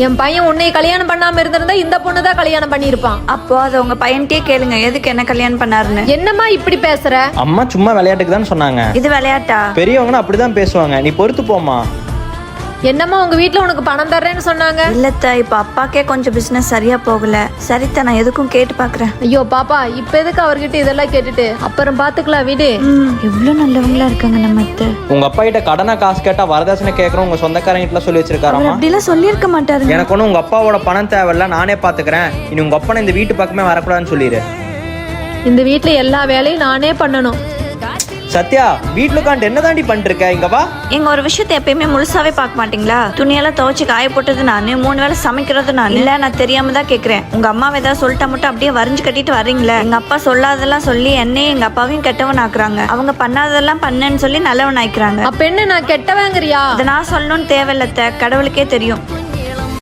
என் பையன் உன்னை கல்யாணம் பண்ணாம இருந்திருந்தா இந்த பொண்ணு தான் கல்யாணம் பண்ணிருப்பான். அப்போ அதை உங்க பையன்கிட்டயே கேளுங்க, எதுக்கு என்ன கல்யாணம் பண்ணாருன்னு. என்னம்மா இப்படி பேசுற? அம்மா சும்மா விளையாட்டுக்கு தான் சொன்னாங்க. இது விளையாட்டா? பெரியவங்கன்னா அப்படிதான் பேசுவாங்க, நீ பொறுத்து போமா. என்னம்மா உங்க வீட்டுல உனக்கு பணம் தர்றேன்னு சொன்னாங்க? இல்லத்த, இப்ப அப்பாக்கே கொஞ்சம் பிசினஸ் சரியா போகல. சரித்த, நான் எதுக்கும் கேட்டு பாக்குறேன். ஐயோ பாப்பா, இப்ப எதுக்கு அவர்கிட்ட இதெல்லாம் கேட்டுட்டு அப்புறம் பாத்துக்கலாம் வீடு. எவ்வளவு நல்லவங்களா இருக்காங்க நம்ம அத்தை. உங்க அப்பா கிட்ட கடனை காசு கேட்டா வரதட்சணை கேட்கறோம் உங்க சொந்தக்காரங்க கிட்ட சொல்லி வச்சிருக்காராமா. அப்படிலாம் சொல்லியிருக்க மாட்டாரு. எனக்கு ஒண்ணு உங்க அப்பாவோட பணம் தேவையில்ல, நானே பாத்துக்கிறேன். இனி உங்க அப்பனை இந்த வீட்டு பக்கமே வரக்கூடாதுன்னு சொல்லிடு. இந்த வீட்டுல எல்லா வேலையும் நானே பண்ணணும். சத்யா, வீட்டுல உட்காந்து என்ன தாண்டி பண்ணிருக்க? இங்க வா. எங்க ஒரு விஷயத்தை எப்பயுமே முழுசாவே பார்க்க மாட்டீங்களா? துணியெல்லாம் துவைச்சு காய போட்டது நானு, 3 வேளை சமைக்கிறது நான். இல்ல, நான் தெரியாம தான் கேக்குறேன். உங்க அம்மாவை ஏதாவது சொல்லிட்டா மட்டும் அப்படியே வரைஞ்சு கட்டிட்டு வர்றீங்களே. எங்க அப்பா சொல்லாதெல்லாம் சொல்லி என்னையும் எங்க அப்பாவையும் கெட்டவன் ஆக்குறாங்க. அவங்க பண்ணாததெல்லாம் பண்ணேன்னு சொல்லி நல்லவன் ஆயிக்கிறாங்க. அப்ப என்ன நான் கெட்டவங்கிறியா? அதை நான் சொல்லணும்னு தேவையில்லத்த, கடவுளுக்கே தெரியும்.